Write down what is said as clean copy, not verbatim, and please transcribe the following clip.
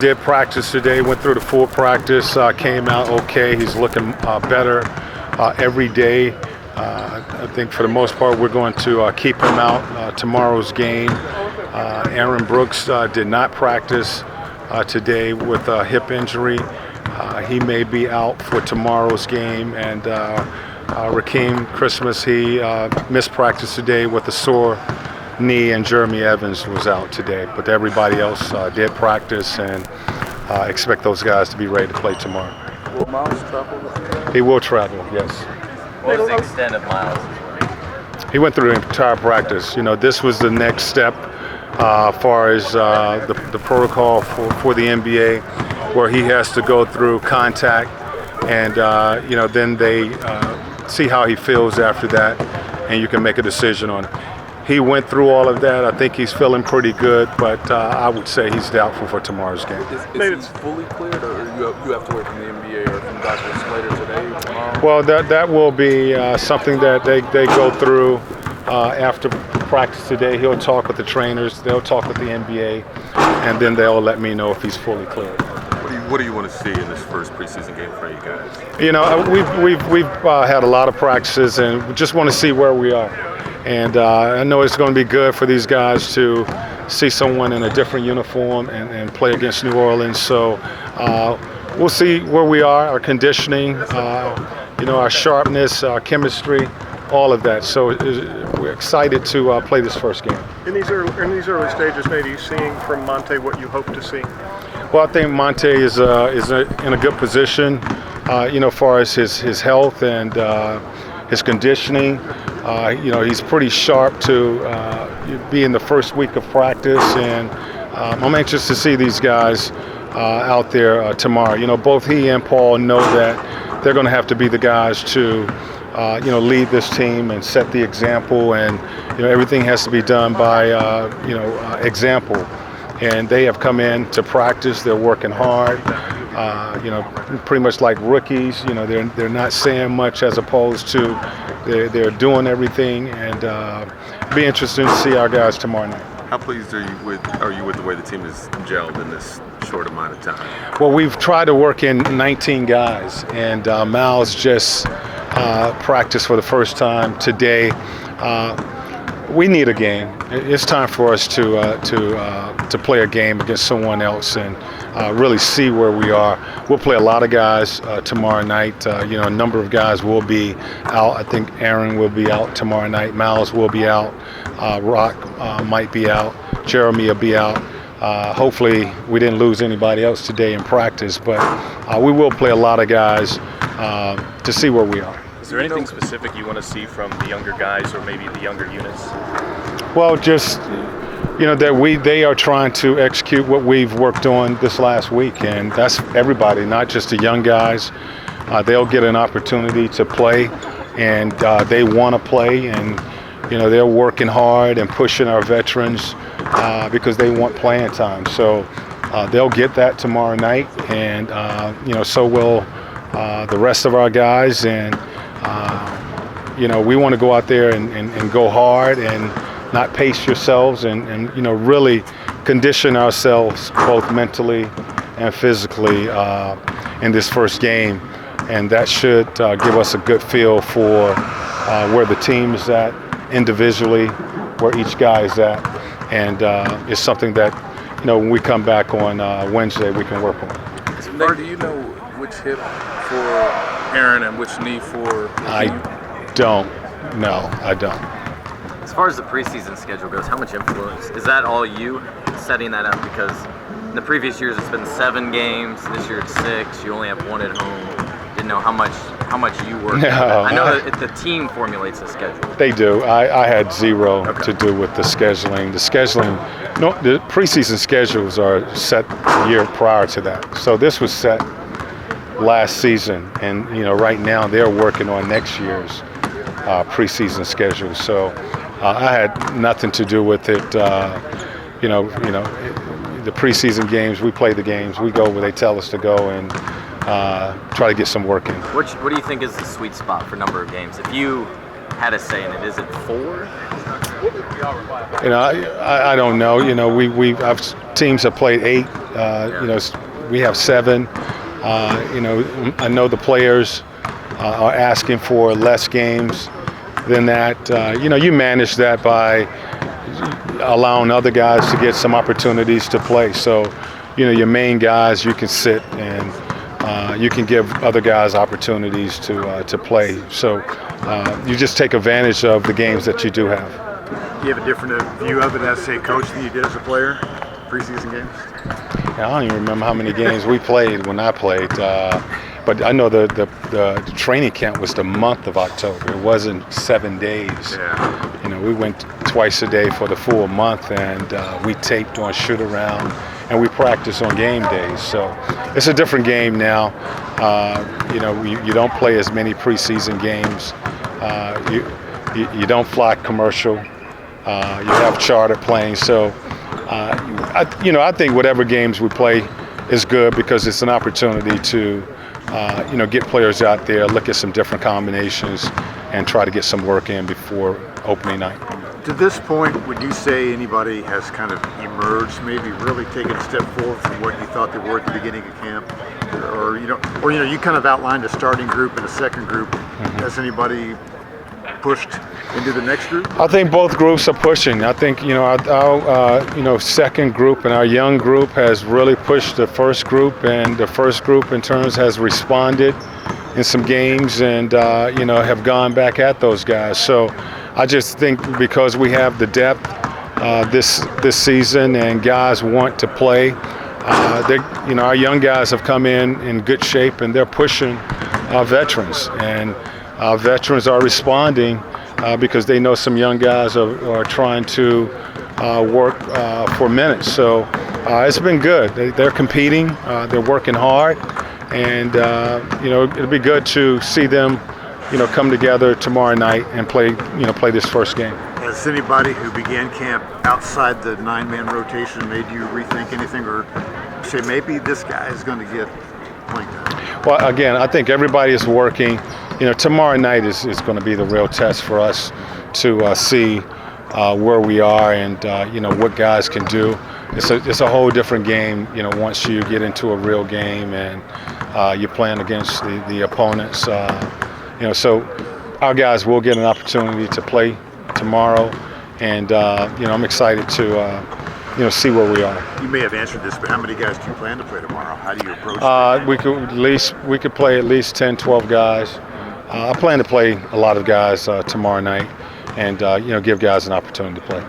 Did practice today, went through the full practice, came out okay. He's looking better every day. I think for the most part we're going to keep him out tomorrow's game. Aaron Brooks did not practice today with a hip injury. He may be out for tomorrow's game. And Rakeem Christmas, he missed practice today with a sore knee, and Jeremy Evans was out today. But everybody else did practice, and expect those guys to be ready to play tomorrow. Will Miles travel? He will travel, yes. What was the extent of Miles? He went through the entire practice. You know, this was the next step as far as the protocol for the NBA, where he has to go through contact, and then they see how he feels after that, and you can make a decision on it. He went through all of that. I think he's feeling pretty good, but I would say he's doubtful for tomorrow's game. Is he fully cleared, or you have to wait from the NBA or from doctors later today, tomorrow? Well, that will be something that they go through after practice today. He'll talk with the trainers, they'll talk with the NBA, and then they'll let me know if he's fully cleared. What do you want to see in this first preseason game for you guys? You know, we've had a lot of practices, and we just want to see where we are. And I know it's going to be good for these guys to see someone in a different uniform and play against New Orleans. So we'll see where we are, our conditioning, our sharpness, our chemistry, all of that. So we're excited to play this first game. In these early stages, Nate, are you seeing from Monte what you hope to see? Well, I think Monte is in a good position, as far as his health and his conditioning. He's pretty sharp to be in the first week of practice, and I'm anxious to see these guys out there tomorrow. You know, both he and Paul know that they're going to have to be the guys to, lead this team and set the example, and everything has to be done by, example. And they have come in to practice. They're working hard. Pretty much like rookies. They're not saying much, as opposed to they're doing everything, and be interesting to see our guys tomorrow night. How pleased are you with the way the team is gelled in this short amount of time? Well, we've tried to work in 19 guys, and Miles just practiced for the first time today. We need a game. It's time for us to play a game against someone else and really see where we are. We'll play a lot of guys tomorrow night. A number of guys will be out. I think Aaron will be out tomorrow night. Miles will be out. Rock might be out. Jeremy will be out. Hopefully we didn't lose anybody else today in practice, but we will play a lot of guys to see where we are. Is there anything specific you want to see from the younger guys, or maybe the younger units? Well, just that they are trying to execute what we've worked on this last week, and that's everybody, not just the young guys. They'll get an opportunity to play, and they want to play, and they're working hard and pushing our veterans because they want playing time. So they'll get that tomorrow night, and so will the rest of our guys. And we want to go out there and go hard and not pace yourselves, and really condition ourselves both mentally and physically in this first game. And that should give us a good feel for where the team is at individually, where each guy is at. And it's something that, when we come back on Wednesday, we can work on. Nate, do you know which hip for Aaron and which knee for I don't. No, I don't. As far as the preseason schedule goes, how much influence? Is that all you setting that up? Because in the previous years it's been 7 games. This year it's 6. You only have 1 at home. Didn't know how much you work. No, I know that the team formulates the schedule. They do. I had zero to do with the scheduling. The preseason schedules are set the year prior to that. So this was set last season, and right now they're working on next year's preseason schedule. So I had nothing to do with it. The preseason games, we play the games, we go where they tell us to go, and try to get some work in. What do you think is the sweet spot for number of games? If you had a say in it, is it 4? You know, I don't know. You know, I've teams have played 8. You know, we have 7. You know, I know the players are asking for less games than that. You know, you manage that by allowing other guys to get some opportunities to play. So, you know, your main guys you can sit and you can give other guys opportunities to play. So you just take advantage of the games that you do have. Do you have a different view of it as, say, coach than you did as a player, preseason games? I don't even remember how many games we played when I played. But I know the training camp was the month of October. It wasn't 7 days. Yeah. You know, we went twice a day for the full month, and we taped on shoot around, and we practiced on game days. So it's a different game now. You know, you don't play as many preseason games. You don't fly commercial. You have charter planes. So, I think whatever games we play is good because it's an opportunity to, get players out there, look at some different combinations, and try to get some work in before opening night. To this point, would you say anybody has kind of emerged, maybe really taken a step forward from what you thought they were at the beginning of camp? Or you kind of outlined a starting group and a second group. Mm-hmm. Has anybody pushed into the next group? I think both groups are pushing. I think our second group and our young group has really pushed the first group, and the first group in turns has responded in some games and have gone back at those guys. So I just think because we have the depth this season and guys want to play, our young guys have come in good shape and they're pushing our veterans, and our veterans are responding because they know some young guys are trying to work for minutes. So it's been good. They're competing. They're working hard, and it'll be good to see them, come together tomorrow night and play this first game. Has anybody who began camp outside the 9-man rotation made you rethink anything, or say maybe this guy is going to get playing time? Well, again, I think everybody is working. Tomorrow night is going to be the real test for us to see where we are and what guys can do. It's a whole different game, once you get into a real game and you're playing against the opponents. So our guys will get an opportunity to play tomorrow, and I'm excited to see where we are. You may have answered this, but how many guys do you plan to play tomorrow? How do you approach it? We could play at least 10, 12 guys. I plan to play a lot of guys tomorrow night, and give guys an opportunity to play.